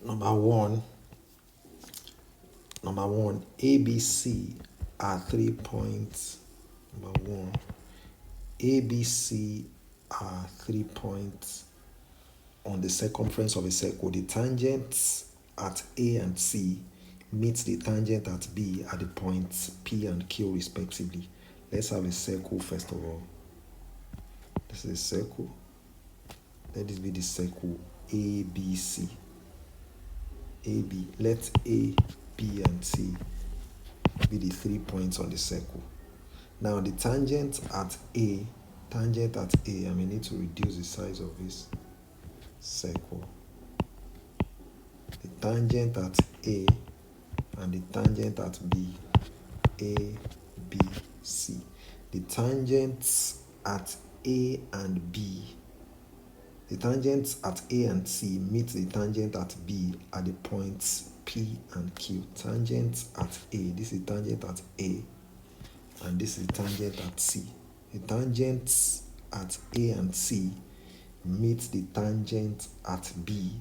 Number one, ABC are 3 points. Number one, ABC are 3 points on the circumference of a circle. The tangents at A and C meet the tangent at B at the points P and Q respectively. Let's have a circle first of all. This is a circle. Let this be the circle ABC. AB. Let A, B, and C be the 3 points on the circle. Now the tangent at A, I may need to reduce the size of this circle. The tangent at A and the tangent at B, A, B, C. The tangents at A and B, the tangents at A and C meet the tangent at B at the points P and Q. Tangent at A, this is tangent at A, and this is tangent at C. The tangents at A and C meet the tangent at B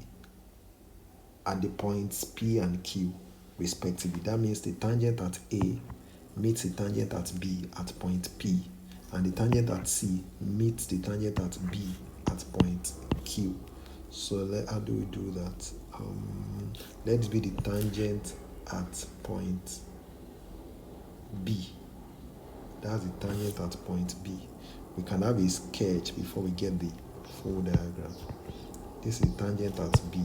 at the points P and Q respectively. That means the tangent at A meets the tangent at B at point P, and the tangent at C meets the tangent at B at point Q. So how do we do that? Let's be the tangent at point B. That's the tangent at point B. We can have a sketch before we get the full diagram. This is tangent at B.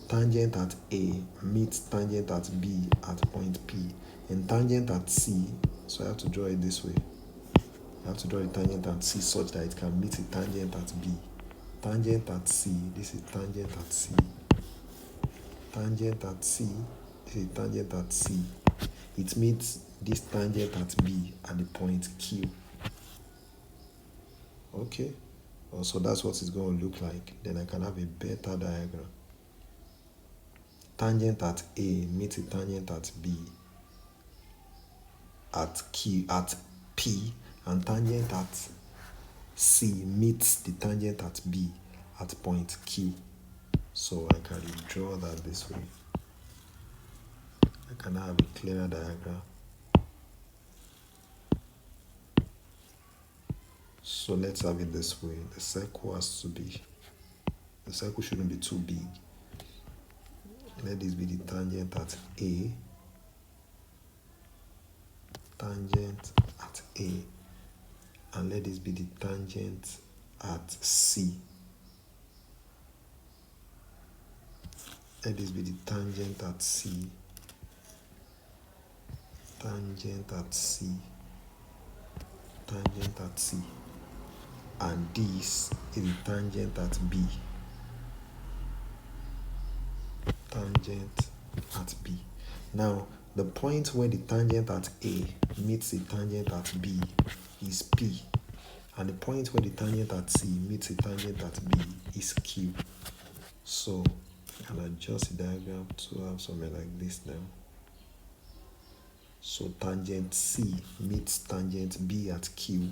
Tangent at A meets tangent at B at point P, and tangent at C, so I have to draw it this way. I have to draw the tangent at C such that it can meet the tangent at B. Tangent at C, this is tangent at C. Tangent at C, this is tangent at C. It meets this tangent at B at the point Q. Okay, so that's what it's going to look like. Then I can have a better diagram. Tangent at A meets the tangent at B at P, and tangent at C meets the tangent at B at point Q. So I can draw that this way. I can have a clearer diagram. So let's have it this way. The circle shouldn't be too big. Let this be the tangent at A, tangent at A, and let this be the tangent at C. Let this be the tangent at C, tangent at C, tangent at C, and this is the tangent at B, tangent at B. Now, the point where the tangent at A meets the tangent at B is P, and the point where the tangent at C meets the tangent at B is Q. So I can adjust the diagram to have something like this now. So tangent C meets tangent B at Q,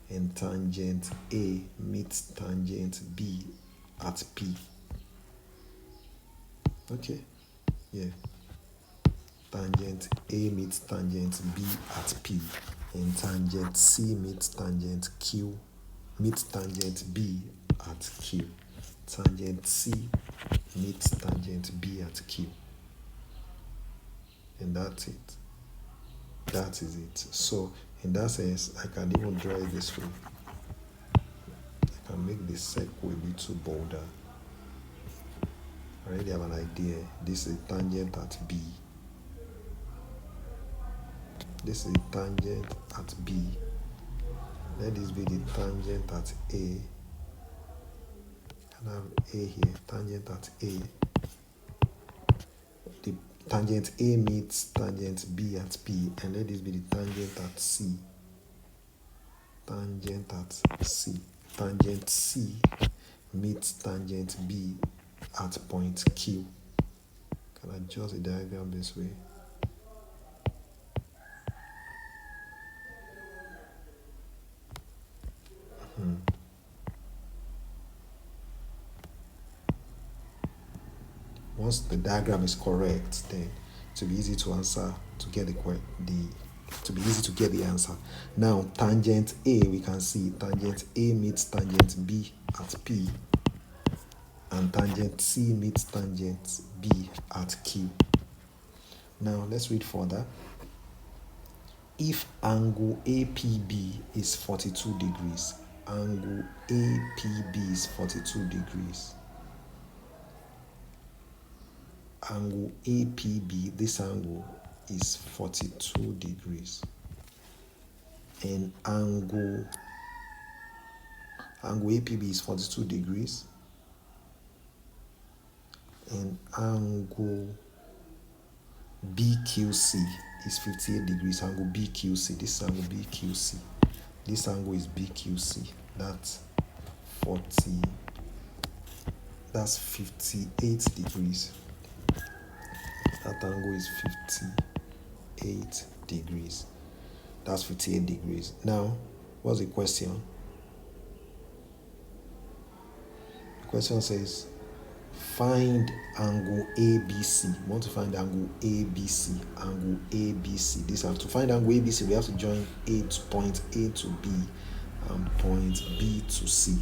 and tangent A meets tangent B at P. Okay? Yeah. Tangent A meets tangent B at P, and tangent C meets tangent Q, meets tangent B at Q. Tangent C meets tangent B at Q. And that's it. That is it. So in that sense, I can even draw it this way. I can make the circle a little bolder. I already have an idea. This is tangent at B. This is tangent at B. Let this be the tangent at A. I have A here, tangent at A. The tangent A meets tangent B at P, and let this be the tangent at C. Tangent at C. Tangent C meets tangent B at point Q. Can I adjust the diagram this way? Once the diagram is correct, then to be easy to answer, to get to be easy to get the answer. Now, tangent A, we can see tangent A meets tangent B at P, and tangent C meets tangent B at Q. Now, let's read further. If angle APB is 42 degrees, angle APB is 42 degrees. Angle APB, this angle is 42 degrees. And angle APB is 42 degrees. And angle BQC is 58 degrees. Angle BQC, this angle BQC. This angle is BQC. That's 58 degrees. That angle is 58 degrees. That's 58 degrees. Now, what's the question? The question says, find angle ABC. We want to find angle ABC. Angle ABC. To find angle ABC, we have to join point A to B and point B to C.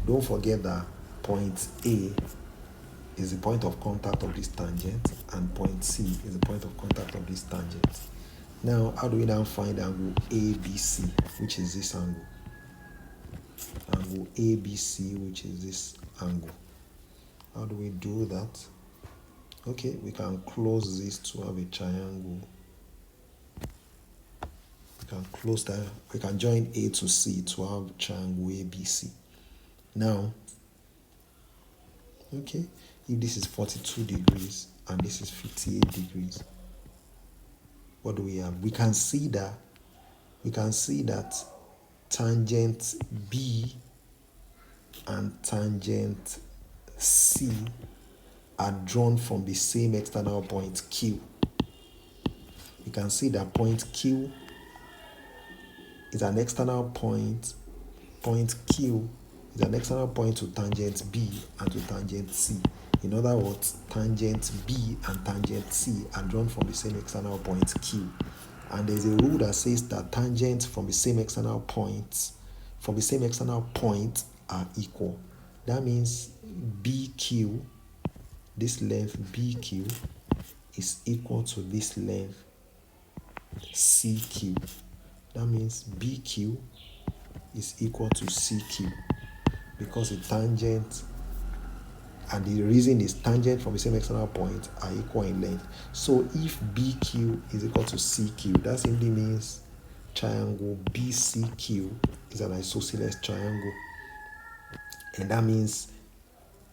Don't forget that point A is the point of contact of this tangent, and point C is the point of contact of this tangent. Now, how do we now find angle ABC, which is this angle? Angle ABC, which is this angle. How do we do that? Okay, we can close this to have a triangle. We can close that. We can join A to C to have triangle ABC. Now, okay, if this is 42 degrees and this is 58 degrees, what do we have? We can see that tangent B and tangent C are drawn from the same external point Q. You can see that point Q is an external point. Point Q is an external point to tangent B and to tangent C. In other words, tangent B and tangent C are drawn from the same external point Q. And there's a rule that says that tangents from the same external point are equal. That means BQ, this length BQ, is equal to this length CQ. That means BQ is equal to CQ, because the tangent, and the reason is tangent from the same external point are equal in length. So if BQ is equal to CQ, that simply means triangle BCQ is an isosceles triangle. And that means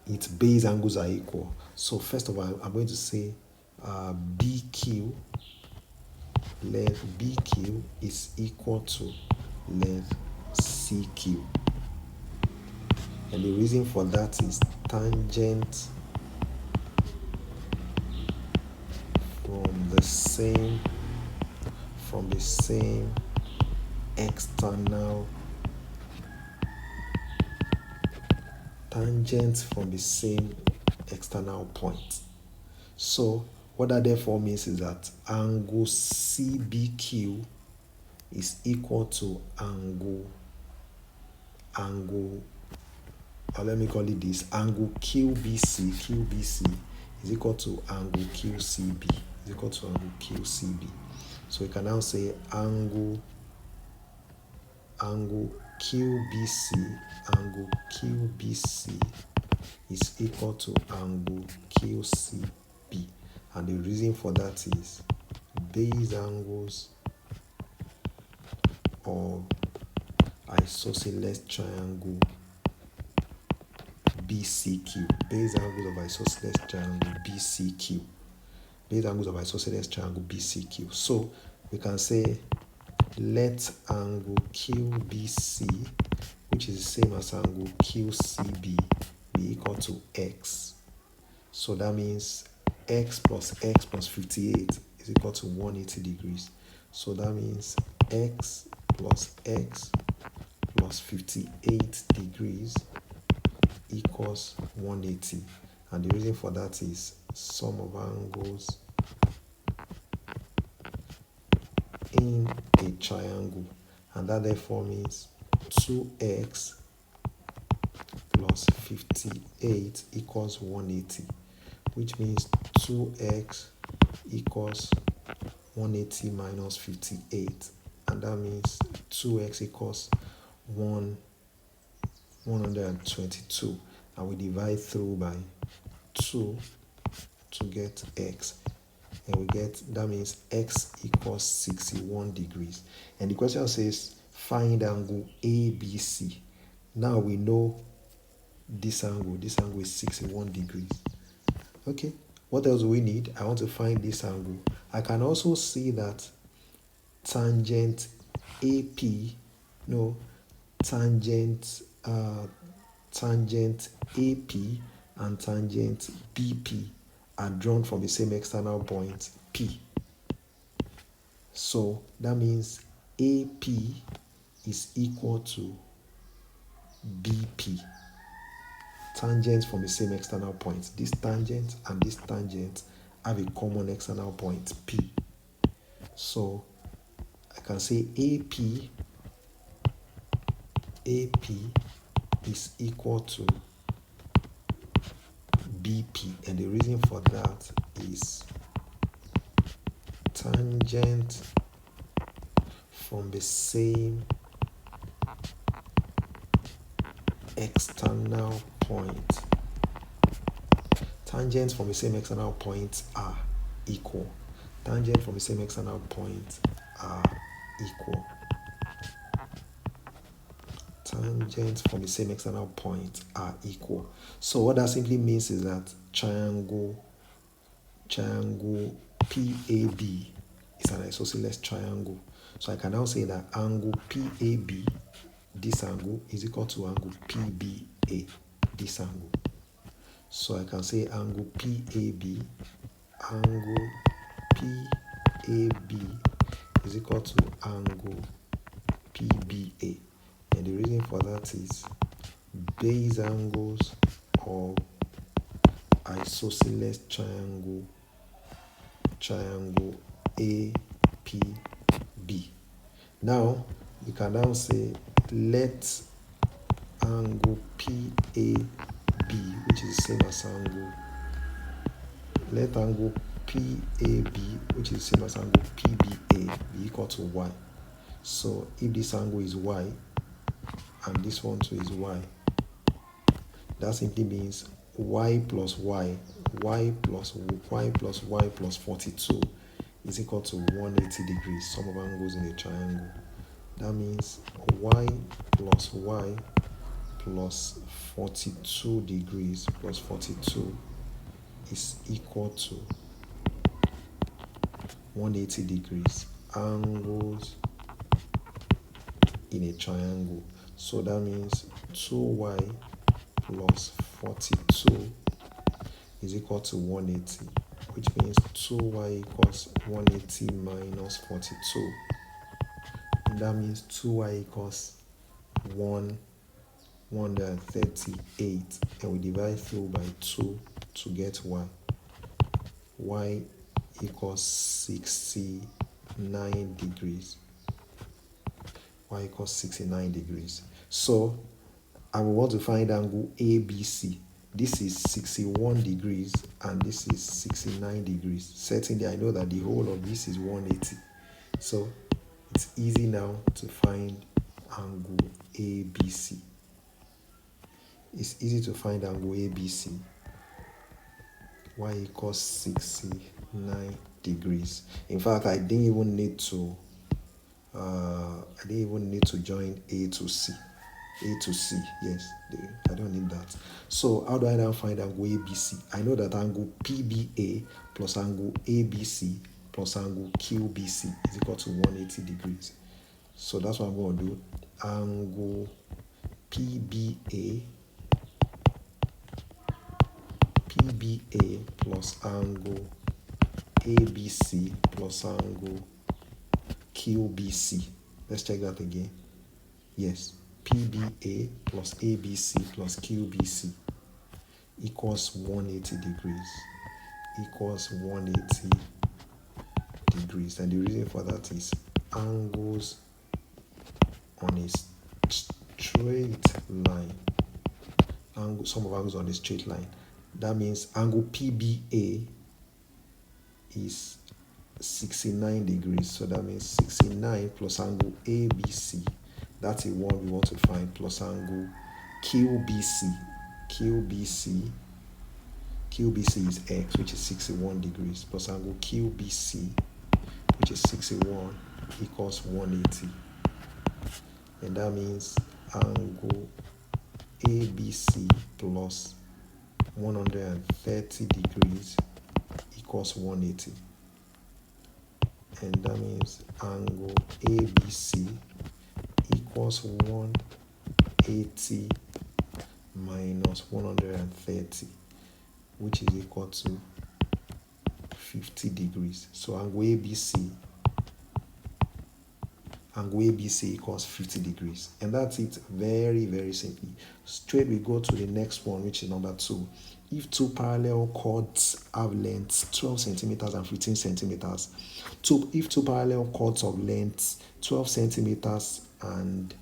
its base angles are equal. So first of all, I'm going to say BQ, length BQ is equal to length CQ. And the reason for that is tangent from the same external point. So what that therefore means is that angle CBQ is equal to let me call it this, angle QBC is equal to angle QCB, So we can now say angle QBC is equal to angle QCB. And the reason for that is base angles of isosceles triangle BCQ. Base angles of isosceles triangle BCQ. So we can say let angle QBC, which is the same as angle QCB, be equal to X. So that means X plus 58 is equal to 180 degrees. So that means X plus 58 degrees equals 180. And the reason for that is sum of angles in a triangle, and that therefore means 2x plus 58 equals 180, which means 2x equals 180 minus 58, and that means 2x equals 122, and we divide through by 2 to get x, and we get, that means x equals 61 degrees. And the question says find angle ABC. Now we know this angle is 61 degrees. Okay, what else do we need? I want to find this angle. I can also see that tangent AP, no, tangent AP and tangent BP are drawn from the same external point P. So that means AP is equal to BP. Tangents from the same external point. This tangent and this tangent have a common external point P. So I can say AP is equal to BP, and the reason for that is tangent from the same external point. Tangents from the same external point are equal. Tangents from the same external point are equal. Tangents from the same external point are equal. So what that simply means is that triangle PAB is an isosceles triangle. So I can now say that angle PAB, this angle, is equal to angle PBA, this angle. So I can say angle PAB is equal to angle PBA. And the reason for that is base angles of isosceles triangle APB. Now you can now say let angle PAB, which is the same as angle, let angle PAB, which is the same as angle PBA, be equal to y. So if this angle is y and this one too is y, that simply means y plus y plus y plus y plus 42 is equal to 180 degrees, sum of angles in a triangle. That means y plus y plus 42 degrees plus 42 is equal to 180 degrees, angles in a triangle. So that means 2y plus 42 is equal to 180, which means 2y equals 180 minus 42. And that means 2y equals 138, and we divide through by 2 to get y. Y equals 69 degrees. Y equals 69 degrees. So I will want to find angle ABC. This is 61 degrees and this is 69 degrees. Certainly I know that the whole of this is 180. So it's easy now to find angle ABC. It's easy to find angle ABC. Y equals 69 degrees. In fact, I didn't even need to join A to C. Yes, I don't need that. So how do I now find angle ABC? I know that angle PBA plus angle ABC plus angle QBC is equal to 180 degrees. So that's what I'm going to do. Angle PBA plus angle ABC plus angle QBC. Let's check that again. Yes, PBA plus ABC plus QBC equals 180 degrees. Equals 180 degrees. And the reason for that is angles on a straight line. Sum of angles on a straight line. That means angle PBA is 69 degrees. So that means 69 plus angle ABC. That's the one we want to find, plus angle QBC. QBC is X, which is 61 degrees, plus angle QBC, which is 61, equals 180. And that means angle ABC plus 130 degrees equals 180. And that means angle ABC equals 180 minus 130, which is equal to 50 degrees. So angle ABC equals 50 degrees. And that's it, very, very simply. Straight we go to the next one, which is number 2. If two parallel chords have lengths 12 centimeters and 15 centimeters, if two parallel chords of lengths 12 centimeters and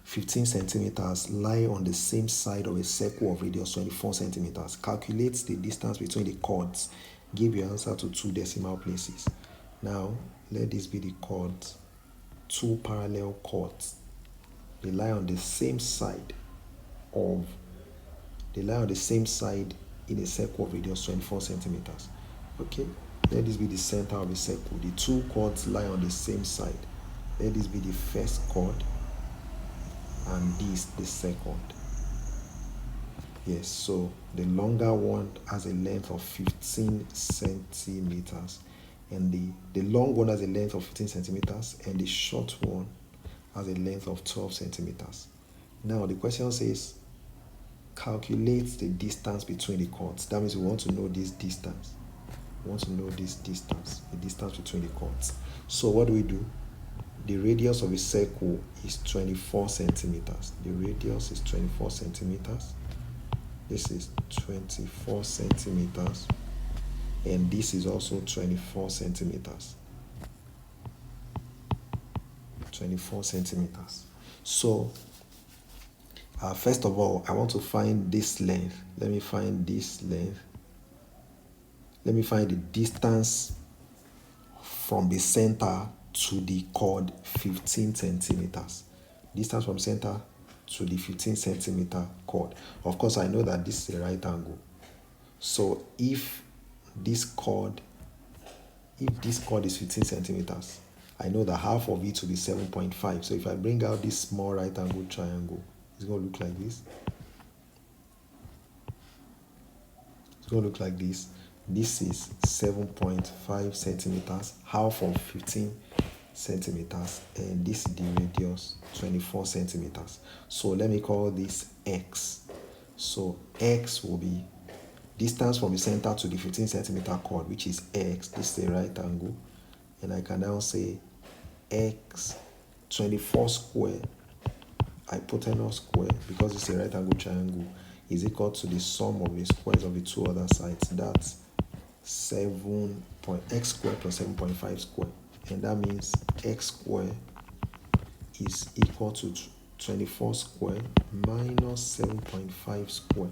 15 centimeters lie on the same side of a circle of radius 24 centimeters, calculate the distance between the chords. Give your answer to 2 decimal places. Now, let this be the chords. Two parallel chords. They lie on the same side in a circle of radius 24 centimeters. Okay, let this be the center of the circle. The two chords lie on the same side. Let this be the first chord and this the second. Yes, so the longer one has a length of 15 centimeters, and the long one has a length of 15 centimeters, and the short one has a length of 12 centimeters. Now the question says calculate the distance between the chords. That means we want to know this distance. The distance between the chords. So what do? The radius of a circle is 24 centimeters. The radius is 24 centimeters. This is 24 centimeters. And this is also 24 centimeters. 24 centimeters. So, first of all, I want to find this length. Let me find this length. Let me find the distance from the center to the chord 15 centimeters. Distance from center to the 15 centimeter chord. Of course, I know that this is a right angle. So if this chord is 15 centimeters, I know that half of it will be 7.5. So if I bring out this small right angle triangle, it's going to look like this. It's going to look like this. This is 7.5 centimeters, half of 15 centimeters, and this is the radius 24 centimeters. So let me call this X. So X will be distance from the center to the 15 centimeter chord, which is X. This is a right angle, and I can now say X 24 square hypotenuse square, because it's a right angle triangle, is equal to the sum of the squares of the two other sides. That's X squared plus 7.5 square, and that means X squared is equal to 24 square minus 7.5 square,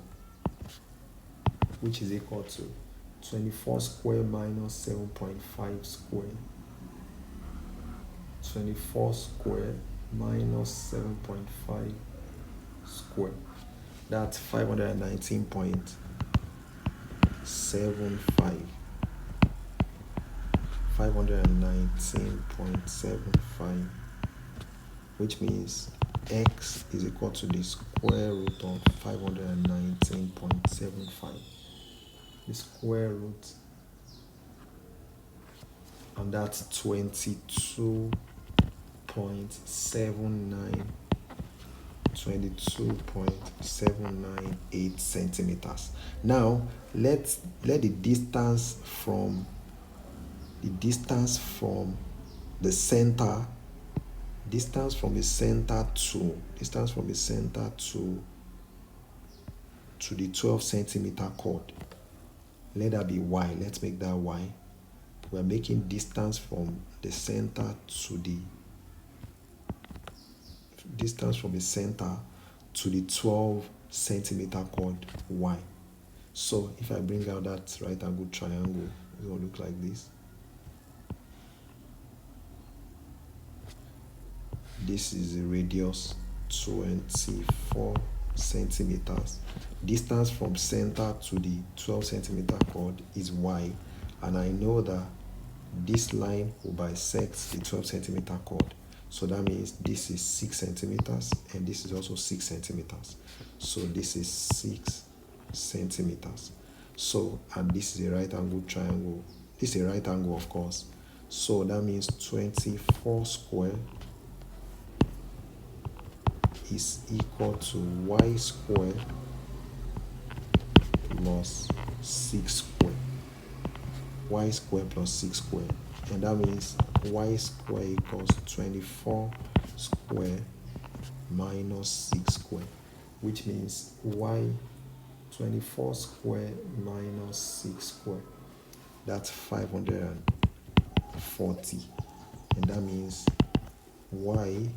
which is equal to 24 square minus 7.5 square. 24 square minus 7.5 square. That's 519.75. 519.75, which means X is equal to the square root of 519.75. The square root, and that's 22.798 centimeters. Now let the distance from the center distance from the center to the 12 centimeter chord. Let that be y. Let's make that y. We're making distance from the center to the 12 centimeter chord y. So if I bring out that right angle triangle, it will look like this. This is the radius, 24 centimeters. Distance from center to the 12 centimeter chord is y, and I know that this line will bisect the 12 centimeter chord. So that means this is 6 centimeters and this is also 6 centimeters. So this is 6 centimeters. So, and this is a right angle triangle. This is a right angle, of course. So that means 24 square is equal to y square plus 6 square. Y square plus 6 square. And that means y square equals 24 square minus 6 square, which means y 24 square minus 6 square, that's 540. And that means y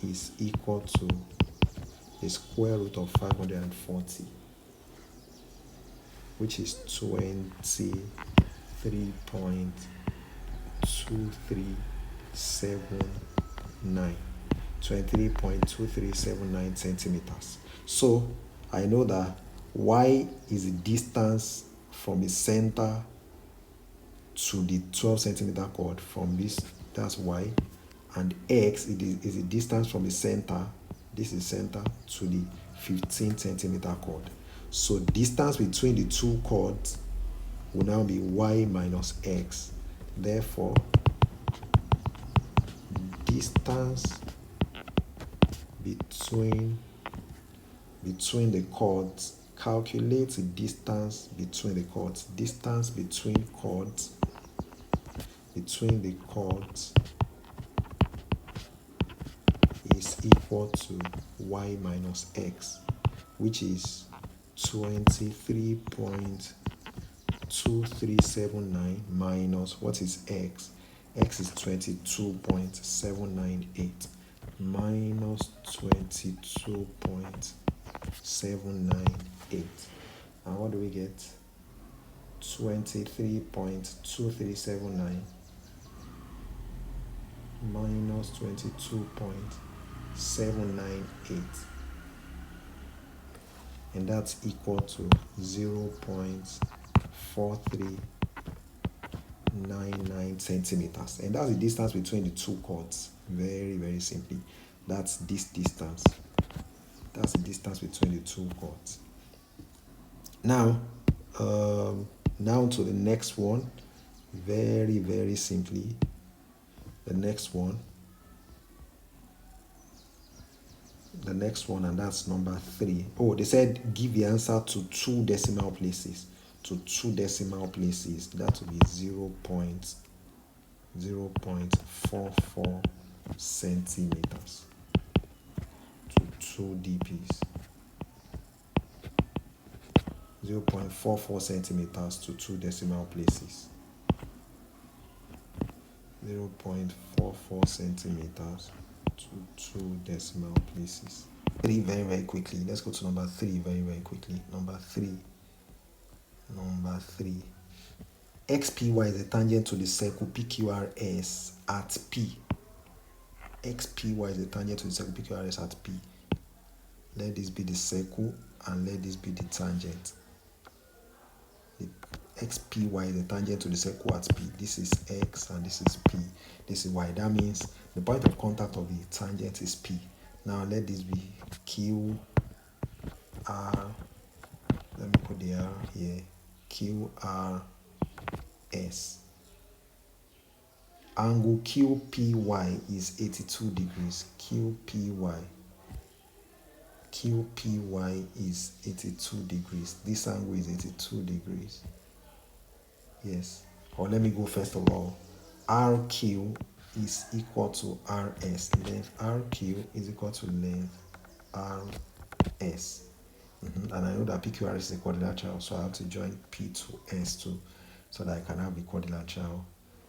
is equal to the square root of 540, which is 23.2379 centimeters. So I know that y is the distance from the center to the 12 centimeter chord from this, that's y, and x is the distance from the center, this is center, to the 15 centimeter chord. So distance between the two chords will now be y minus x. Therefore, distance between the chords, calculate the distance between the chords. Distance between the chords is equal to y minus x, which is 23.2379 minus, what is x? X is 22.798 minus 22.798. And what do we get? 23.2379 minus 22.798. And that's equal to 0.4399 centimeters. And that's the distance between the two chords. Very, very simply. That's this distance. That's the distance between the two chords. Now to the next one. Very, very simply. The next one, and that's number 3. Oh, they said give the answer to 2 decimal places. That will be 0.44 centimeters to 2 dps. 0.44 centimeters to 2 decimal places. 0.44 centimeters to 2 decimal places. 3 very, very quickly. Let's go to number 3 very, very quickly. Number 3. XPY is a tangent to the circle PQRS at P. XPY is a tangent to the circle PQRS at P. Let this be the circle and let this be the tangent. The XPY is a tangent to the circle at P. This is X and this is P. This is Y. That means the point of contact of the tangent is P. Now let this be QR. Let me put the R here. QRS. Angle QPY is 82 degrees. QPY is 82 degrees. This angle is 82 degrees. Yes. Or let me go first of all. RQ is equal to RS. Length RQ is equal to length RS. And I know that PQRS is a quadrilateral, so I have to join P to S2 so that I can have a quadrilateral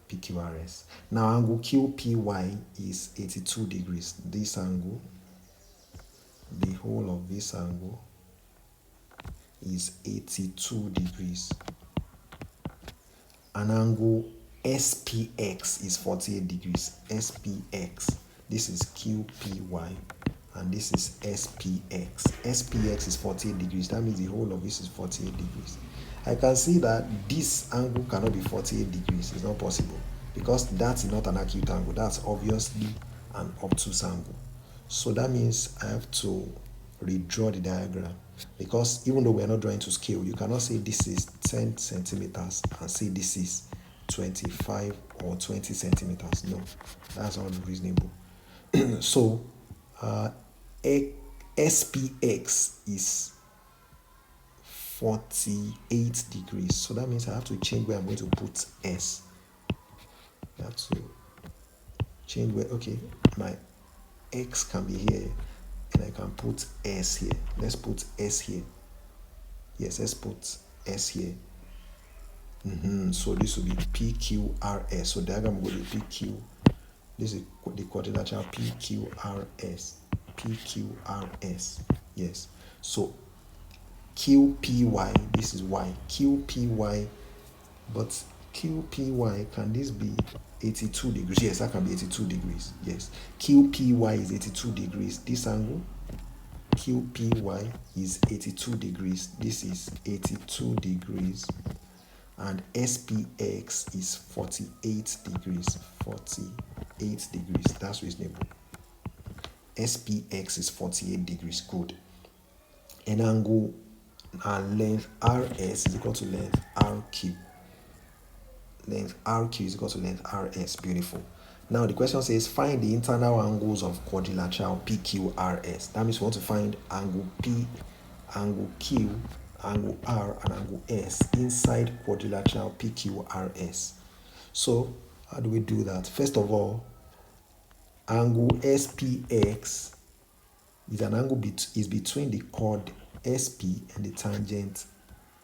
PQRS. Now angle QPY is 82 degrees. This angle, the whole of this angle is 82 degrees. An angle SPX is 48 degrees. SPX, this is QPY, and this is SPX. SPX is 48 degrees. That means the whole of this is 48 degrees. I can see that this angle cannot be 48 degrees. It's not possible because that's not an acute angle. That's obviously an obtuse angle. So that means I have to redraw the diagram, because even though we are not drawing to scale, you cannot say this is 10 centimeters and say this is 25 or 20 centimeters. No, that's not reasonable. So SPX is 48 degrees. So that means I have to change where I'm going to put S. I have to change where, okay, my X can be here, and I can put S here. Let's put S here. Yes, let's put S here. So this will be PQRS. So diagram will be PQ. This is the quadrilateral PQRS. PQRS. Yes. So QPY, this is Y. QPY, but QPY, can this be 82 degrees? Yes, that can be 82 degrees. Yes. QPY is 82 degrees. This angle, QPY, is 82 degrees. This is 82 degrees. And SPX is 48 degrees. 48 degrees. That's reasonable. SPX is 48 degrees. Good. An angle and length RS is equal to length RQ. Length RQ is equal to length RS. Beautiful. Now the question says find the internal angles of quadrilateral PQRS. That means we want to find angle P, angle Q, angle R, and angle S inside quadrilateral PQRS. So how do we do that? First of all, angle SPX is an angle is between the chord SP and the tangent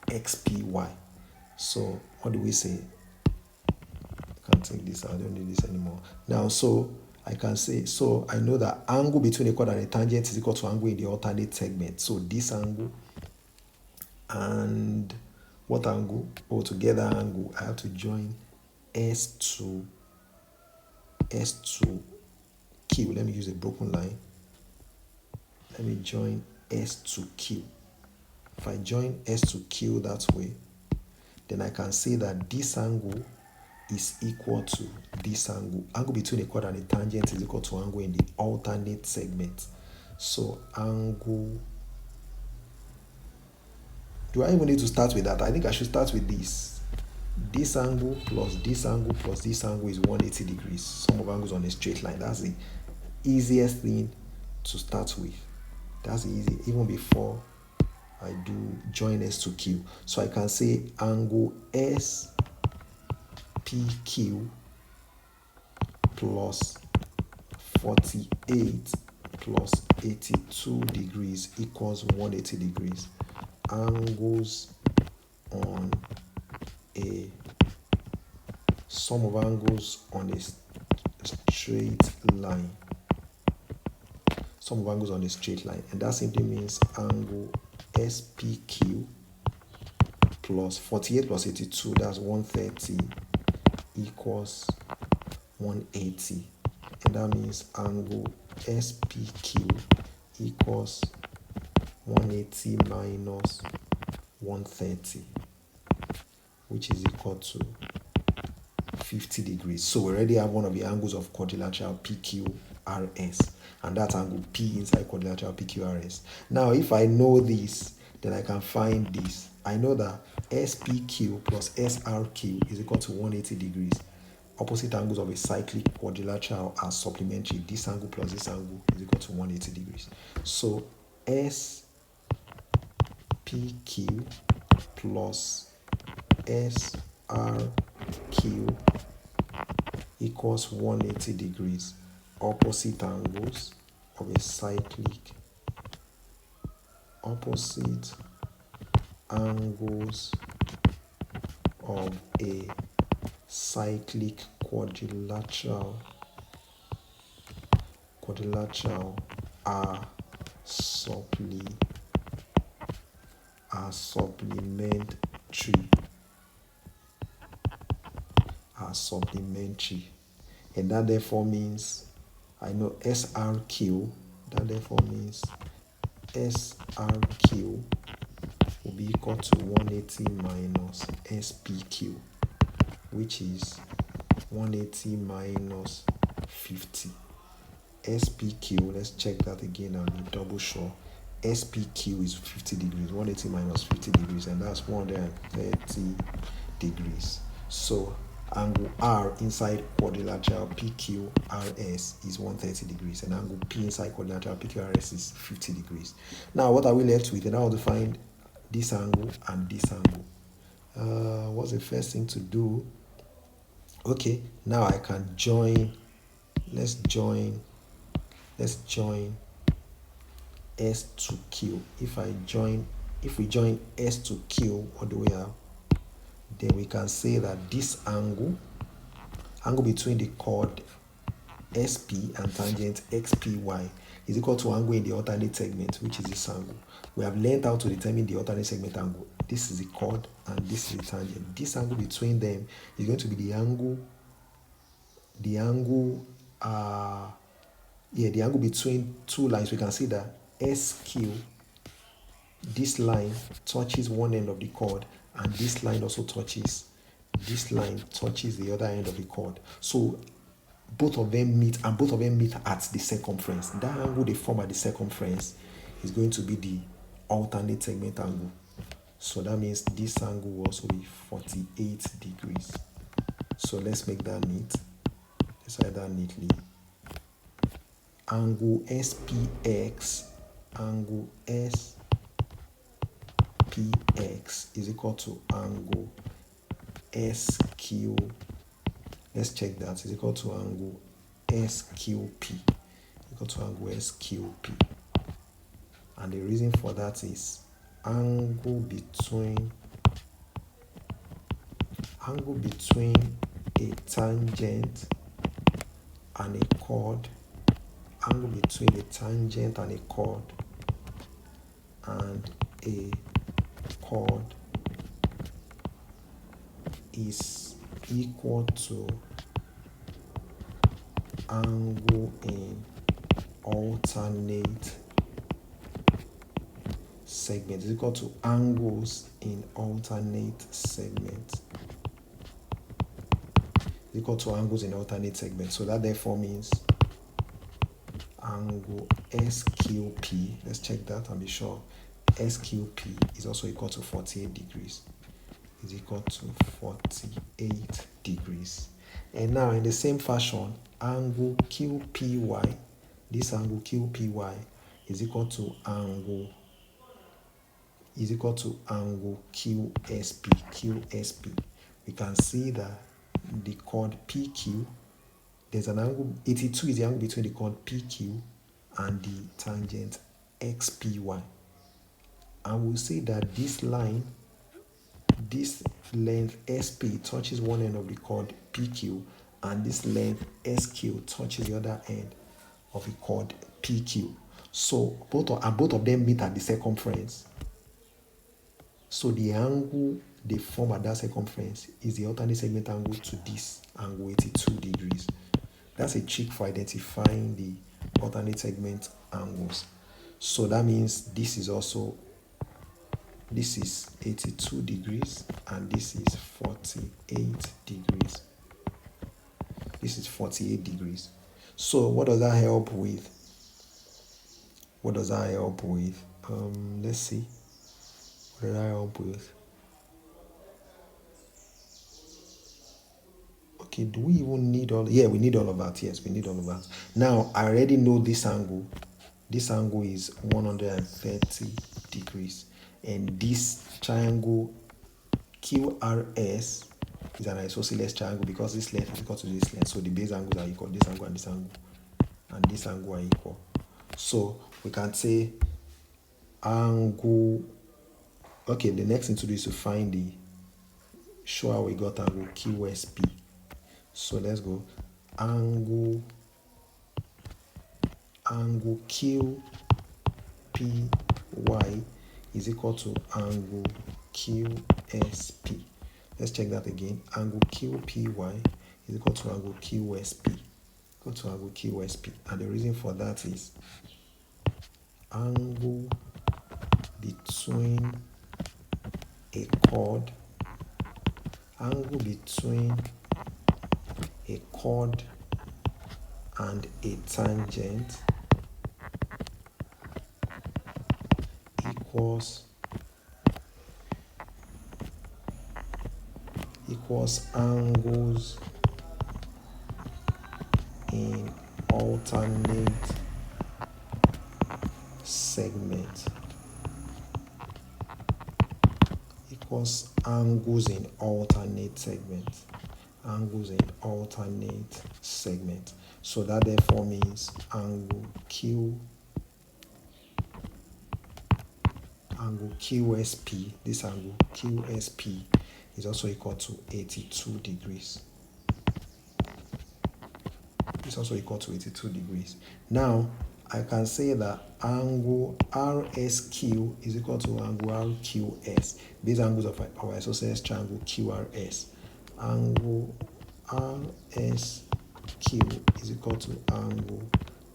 XPY. So what do we say? I can't take this, I don't need this anymore. Now, so I can say, so I know that angle between the chord and the tangent is equal to angle in the alternate segment. So this angle and what angle? Oh, together angle. I have to join S to Q. Let me use a broken line. Let me join S to Q. If I join S to Q that way, then I can say that this angle is equal to this angle. Angle between the chord and the tangent is equal to angle in the alternate segment. So angle, do I even need to start with that? I think I should start with this. This angle plus this angle plus this angle is 180 degrees. Sum of angles on a straight line. That's the easiest thing to start with. That's easy, even before I do join S to Q. So I can say angle SPQ plus 48 plus 82 degrees equals 180 degrees. Angles on a sum of angles on a straight line. Sum of angles on a straight line. And that simply means angle SPQ plus 48 plus 82, that's 130, equals 180. And that means angle SPQ equals 180 minus 130, which is equal to 50 degrees. So we already have one of the angles of quadrilateral PQRS, and that angle P inside quadrilateral PQRS. Now, if I know this, then I can find this. I know that SPQ plus SRQ is equal to 180 degrees. Opposite angles of a cyclic quadrilateral are supplementary. This angle plus this angle is equal to 180 degrees. So SPQ plus SRQ equals 180 degrees. Opposite angles of a cyclic opposite angles of a cyclic quadrilateral are supplementary. And that therefore means, I know SRQ, that therefore means SRQ will be equal to 180 minus SPQ, which is 180 minus 50. SPQ, let's check that again and be double sure. SPQ is 50 degrees, 180 minus 50 degrees, and that's 130 degrees. So angle R inside quadrilateral PQRS is 130 degrees, and angle P inside quadrilateral PQRS is 50 degrees. Now what are we left with? And now to find this angle and this angle. What's the first thing to do? Okay, now I can join. Let's join S to Q. If we join S to Q all the way up, then we can say that this angle between the chord SP and tangent XPY is equal to angle in the alternate segment, which is this angle. We have learned how to determine the alternate segment angle. This is the chord and this is the tangent. This angle between them is going to be the angle between two lines. We can see that SQ, this line touches one end of the chord, and this line also touches the other end of the chord. So both of them meet, and both of them meet at the circumference. That angle they form at the circumference is going to be the alternate segment angle. So that means this angle will also be 48 degrees. So let's make that neat. Let's write that neatly. Angle SPX is equal to angle SQ. Let's check that. Is equal to angle SQP. Equal to angle SQP. And the reason for that is angle between a tangent and a chord. Angle between a tangent and a chord is equal to angle in alternate segments. Is equal to angles in alternate segments. Is equal to angles in alternate segments. So that therefore means angle SQP, let's check that and be sure, SQP is also equal to 48 degrees. Is equal to 48 degrees. And now in the same fashion, angle QPY, this angle QPY is equal to angle QSP. We can see that the chord PQ, there's an angle, 82 is the angle between the chord PQ and the tangent XPY. And we'll say that this line, this length SP touches one end of the chord PQ, and this length SQ touches the other end of the chord PQ. So both of them meet at the circumference. So the angle they form at that circumference is the alternate segment angle to this angle 82 degrees. That's a trick for identifying the alternate segment angles. So that means this is 82 degrees and this is 48 degrees. This is 48 degrees. So what does that help with? Let's see. What did I help with? Okay, do we even need all? Yeah, we need all of that. Yes, we need all of that. Now, I already know this angle. This angle is 130 degrees. And this triangle QRS is an isosceles triangle because this length is equal to this length. So the base angles are equal. This angle and this angle and this angle are equal. So we can say angle. Okay, the next thing to do is to find the show how we got angle QSP. So let's go. Angle QPY is equal to angle QSP. Let's check that again. Angle QPY is equal to angle QSP. Equal to angle QSP. And the reason for that is angle between a chord, angle between a chord and a tangent equals angles in alternate segment. Equals angles in alternate segment. Angles in alternate segment. So that therefore means angle QSP, this angle QSP is also equal to 82 degrees. It's also equal to 82 degrees. Now, I can say that angle RSQ is equal to angle RQS. These angles of our isosceles triangle QRS. Angle RSQ is equal to angle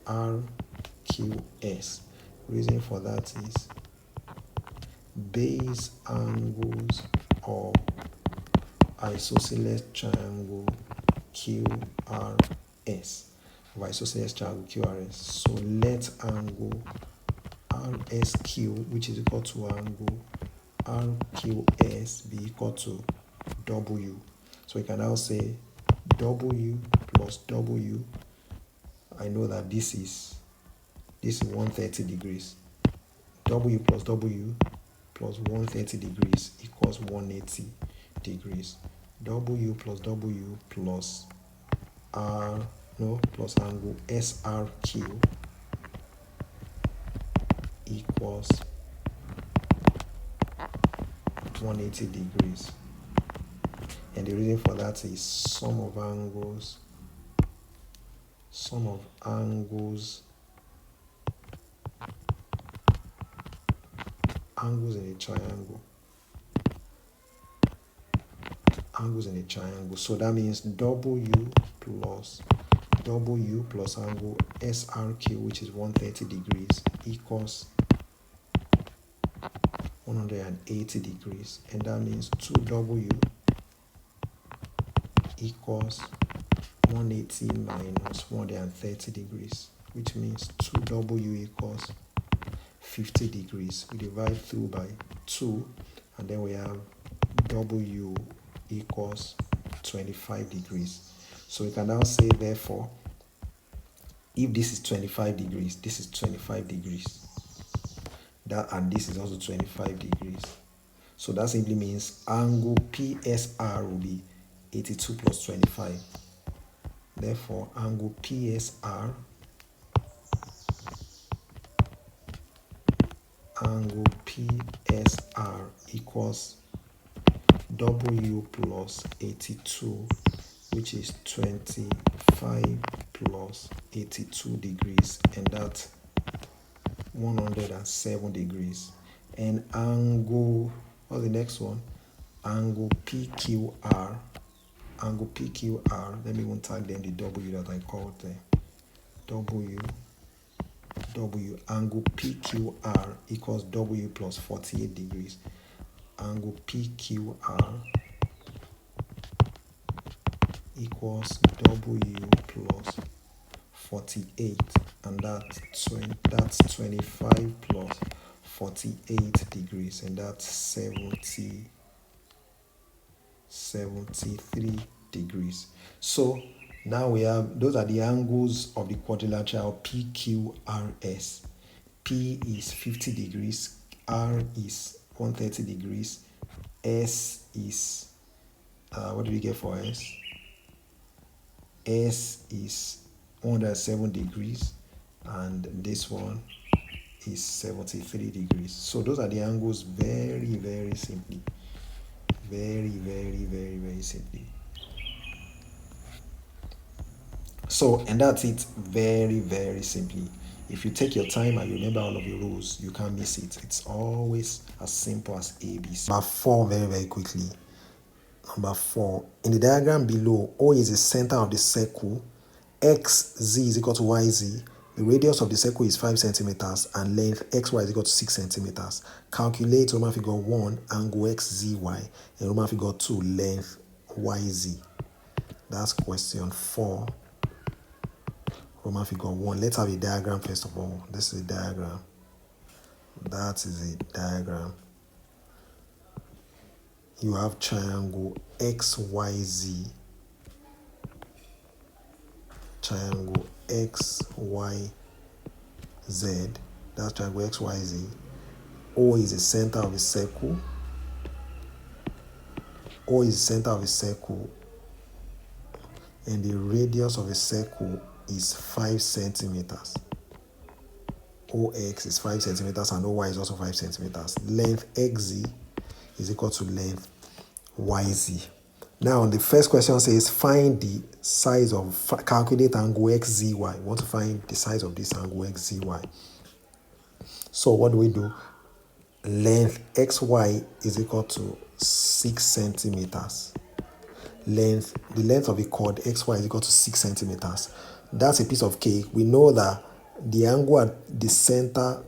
RQS. Reason for that is base angles of isosceles triangle QRS. Of isosceles triangle QRS. So let angle RSQ, which is equal to angle RQS, be equal to W. So we can now say W plus W. I know that this is 130 degrees. W plus W plus 130 degrees equals 180 degrees. W plus W plus plus angle SRQ equals 180 degrees. And the reason for that is sum of angles in a triangle. Angles in a triangle. So that means W plus angle SRQ, which is 130 degrees, equals 180 degrees. And that means 2W equals 180 minus 130 degrees, which means 2W equals 50 degrees. We divide through by 2, and then we have W equals 25 degrees. So we can now say, therefore, if this is 25 degrees, this is 25 degrees. And this is also 25 degrees. So that simply means angle PSR will be 82 plus 25. Therefore, angle PSR equals W plus 82, which is 25 plus 82 degrees, and that's 107 degrees. And angle, what's the next one? Angle PQR. Let me even tag them the W that I called there. W. Angle PQR equals W plus 48 degrees. Angle PQR equals W plus 48, and that's 25 plus 48 degrees, and that's 73 degrees. So now we have, those are the angles of the quadrilateral PQRS. P is 50 degrees, R is 130 degrees, S is What do we get for S? S is 107 degrees, and this one is 73 degrees. So those are the angles very, very simply. Very, very, very, very simply. So, and that's it very, very simply. If you take your time and you remember all of your rules, you can't miss it. It's always as simple as ABC. Number 4, very, very quickly. Number 4, in the diagram below, O is the center of the circle, XZ is equal to YZ. The radius of the circle is 5 centimeters and length XY is equal to 6 centimeters. Calculate Roman figure 1, angle XZY, and Roman figure 2, length YZ. That's question 4. Roman figure 1. Let's have a diagram first of all. This is a diagram. That is a diagram. You have triangle XYZ. Triangle XYZ. That's triangle XYZ. O is the center of the circle. O is the center of the circle. And the radius of a circle is 5 centimeters. OX is 5 centimeters and OY is also 5 centimeters. Length XZ is equal to length YZ. Now, the first question says find the size of, calculate angle XZY. We want to find the size of this angle XZY. So what do? Length XY is equal to 6 centimeters. The length of a chord XY is equal to 6 centimeters. That's a piece of cake. We know that the angle at the center,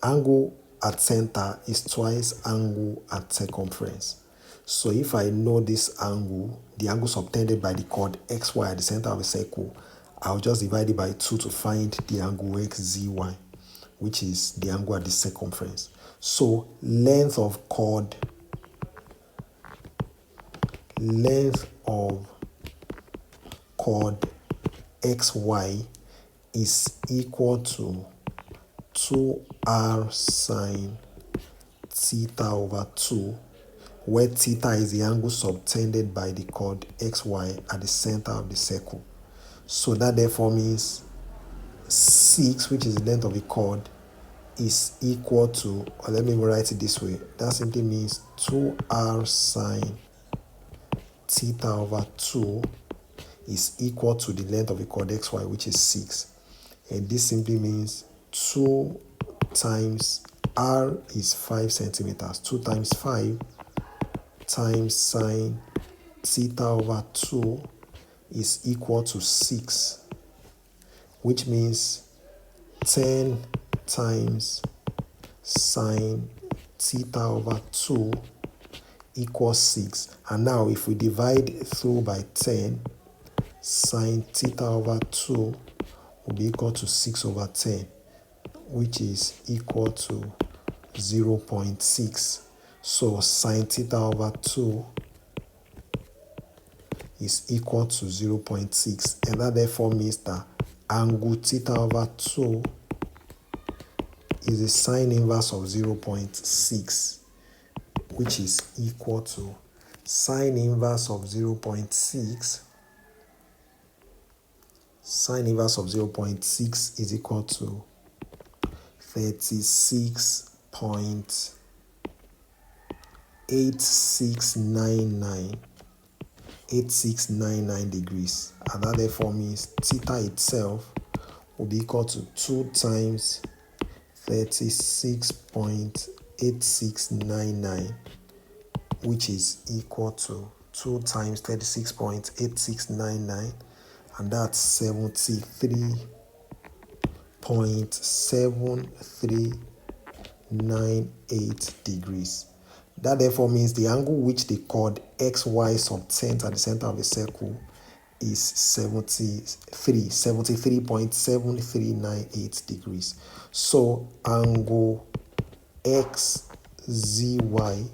angle at center is twice angle at circumference. So if I know this angle, the angle subtended by the chord XY at the center of a circle, I'll just divide it by 2 to find the angle XZY, which is the angle at the circumference. So length of chord XY is equal to 2r sine theta over 2, where theta is the angle subtended by the chord XY at the center of the circle. So that therefore means 6, which is the length of the chord, is equal to, or let me write it this way, that simply means 2r sine theta over 2 is equal to the length of the chord XY, which is 6. And this simply means 2 times r is 5 centimeters. 2 times 5 times sine theta over 2 is equal to 6, which means 10 times sine theta over 2 equals 6. And now if we divide through by 10, sine theta over 2 will be equal to 6 over 10, which is equal to 0.6. So sine theta over 2 is equal to 0.6. And that therefore means that angle theta over 2 is the sine inverse of 0.6, which is equal to sine inverse of 0.6. Sine inverse of 0.6 is equal to 36.8699 degrees. And that therefore means theta itself will be equal to 2 times 36.8699, which is equal to 2 times 36.8699, and that's 73.7398 degrees. That therefore means the angle which the chord XY subtends at the center of the circle is 73.7398 degrees. So angle XZY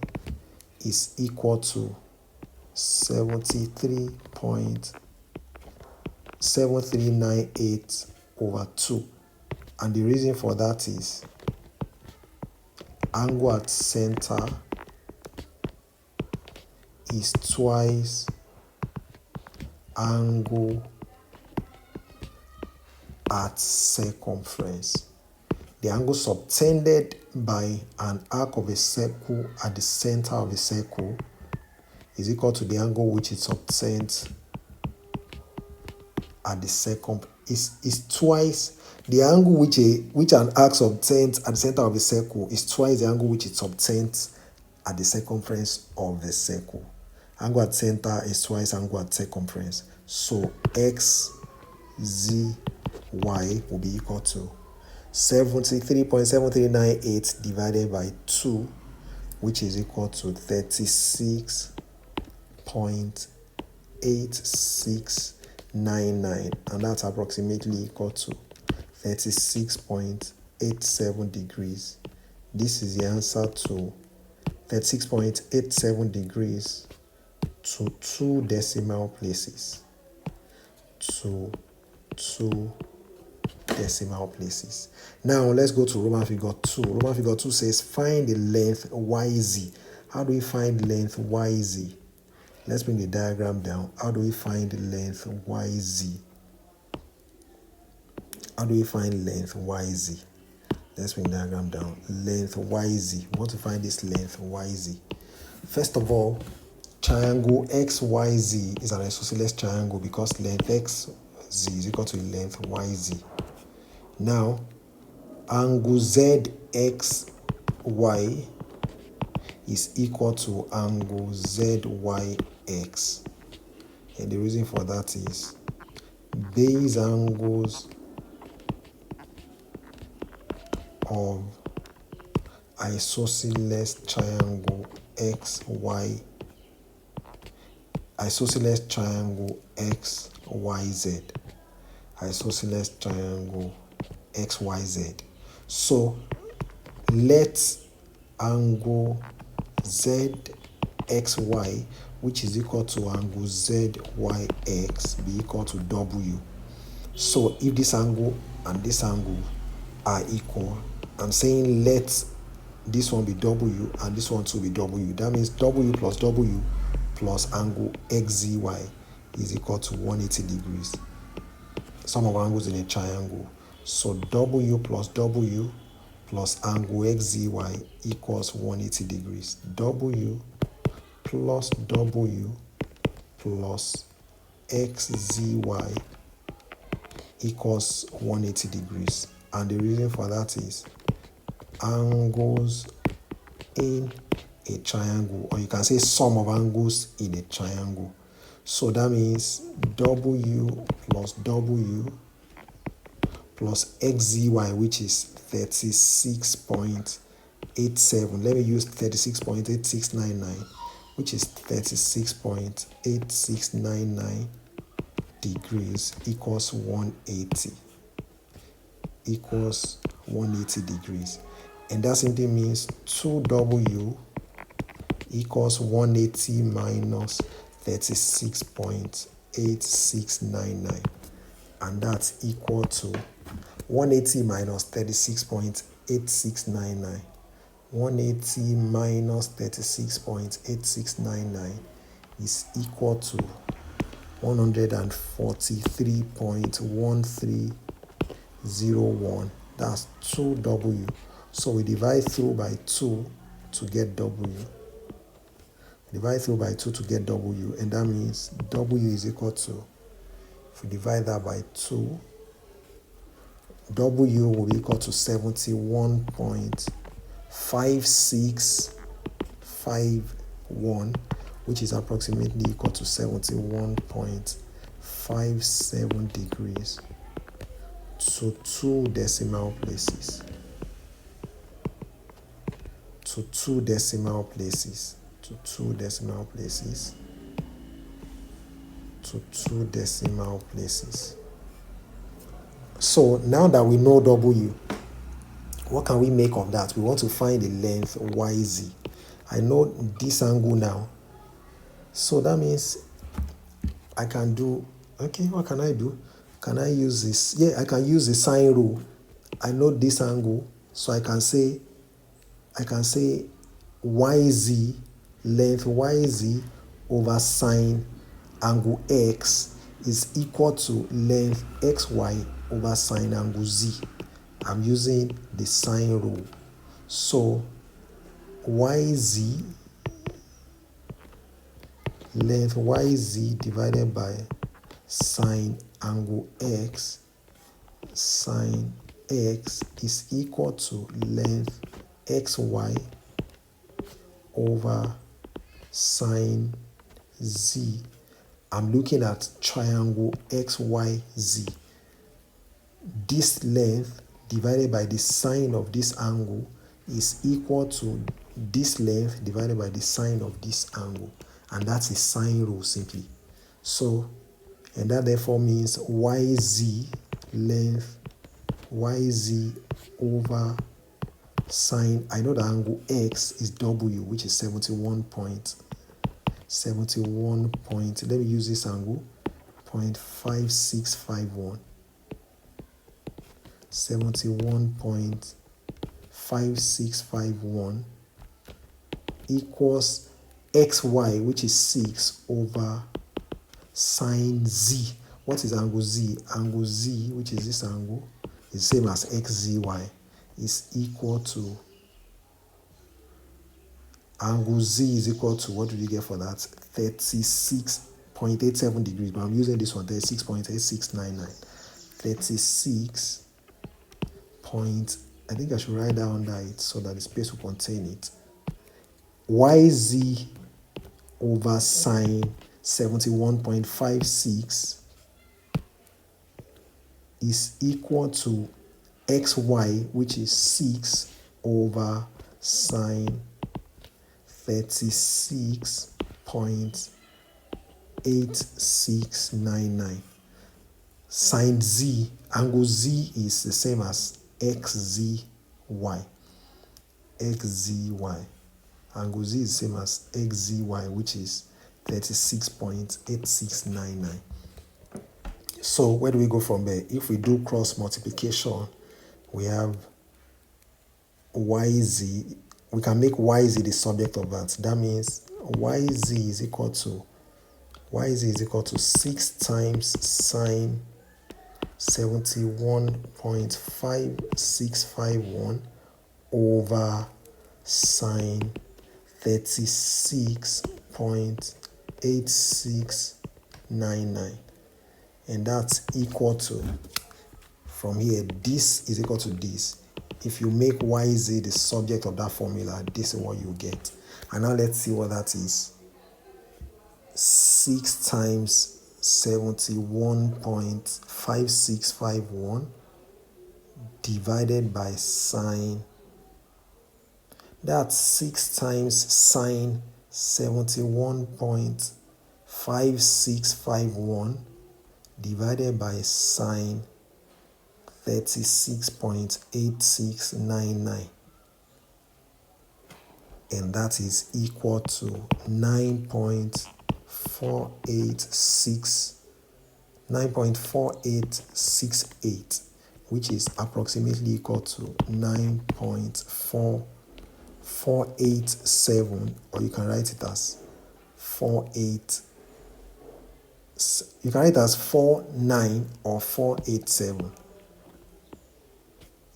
is equal to 73.7398 over 2. And the reason for that is angle at center is twice angle at circumference. The angle subtended by an arc of a circle at the center of a circle is equal to the angle which it subtends at the is twice the angle which an arc subtends at the center of a circle is twice the angle which it subtends at the circumference of the circle. Angle at center is twice angle at circumference. So x, z, y will be equal to 73.7398 divided by 2, which is equal to 36.8699, and that's approximately equal to 36.87 degrees. This is the answer to 36.87 degrees to 2 decimal places. To 2 decimal places. Now let's go to Roman figure 2. Roman figure 2 says find the length YZ. How do we find length YZ? Let's bring the diagram down. How do we find length YZ? How do we find length YZ? Let's bring the diagram down. Length YZ. We want to find this length YZ. First of all, triangle XYZ is an isosceles triangle because length XZ is equal to length YZ. Now, angle ZXY is equal to angle ZYX. And the reason for that is base angles of isosceles triangle XY, isosceles triangle XYZ, isosceles triangle XYZ. So let angle ZXY, which is equal to angle ZYX, be equal to W. So if this angle and this angle are equal, I'm saying let this one be W and this one too be W. That means W plus W plus angle XZY is equal to 180 degrees. Sum of angles in a triangle. So W plus W plus angle XZY equals 180 degrees. W plus W plus XZY equals 180 degrees. And the reason for that is angles in a triangle, or you can say sum of angles in a triangle. So that means W plus W plus XZY, which is 36.87. Let me use 36.8699, which is 36.8699 degrees equals 180. Equals 180 degrees. And that simply means 2W equals 180 minus 36.8699. And that's equal to 180 minus 36.8699. 180 minus 36.8699 is equal to 143.1301. That's 2W. So we divide through by 2 to get W. Divide through by 2 to get W, and that means W is equal to, if we divide that by 2, W will be equal to 71.5651, which is approximately equal to 71.57 degrees to 2 decimal places. To 2 decimal places. To 2 decimal places. To 2 decimal places. So now that we know W, what can we make of that? We want to find the length YZ. I know this angle now. So that means I can do, okay, what can I do? Can I use this? Yeah, I can use the sine rule. I know this angle, so I can say YZ, length YZ over sine angle x is equal to length xy over sine angle z. I'm using the sine rule. So yz, length yz divided by sine angle x, sine x is equal to length xy over sine z. I'm looking at triangle xyz. This length divided by the sine of this angle is equal to this length divided by the sine of this angle. And that's a sine rule simply. So, and that therefore means yz, length yz over sine, I know the angle x is w, which is 71 point, let me use this angle, 0.5651, 71.5651 equals xy, which is 6 over sine z. What is angle z? Angle z, which is this angle, is the same as xzy, is equal to, angle z is equal to, what do you get for that? 36.87 degrees, but I'm using this one, 36.8699. 36 point, I think I should write down under it so that the space will contain it. Yz over sine 71.56 is equal to xy, which is 6 over sine 36.8699. Sine z, angle z is the same as xzy. xzy. Angle z is the same as xzy, which is 36.8699. So where do we go from there? If we do cross multiplication, we have yz. We can make yz the subject of that. That means yz is equal to 6 times sine 71.5651 over sine 36.8699. And that's equal to, from here, this is equal to this. If you make yz the subject of that formula, this is what you get. And now let's see what that is. 6 times 71.5651 divided by sine. That's 6 times sine 71.5651 divided by sine 36.8699. And that is equal to 9.4868, which is approximately equal to 9.4487, or you can write it as 49 or 487.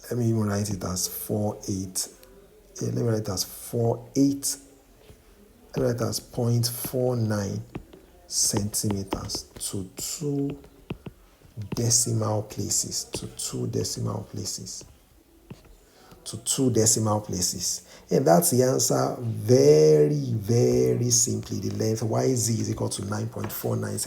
Let me even write it as 48. Let me write it as 48. Let me write it as 0.49 centimeters to 2 decimal places. And that's the answer very, very simply. The length yz is equal to 9.49 centimeters.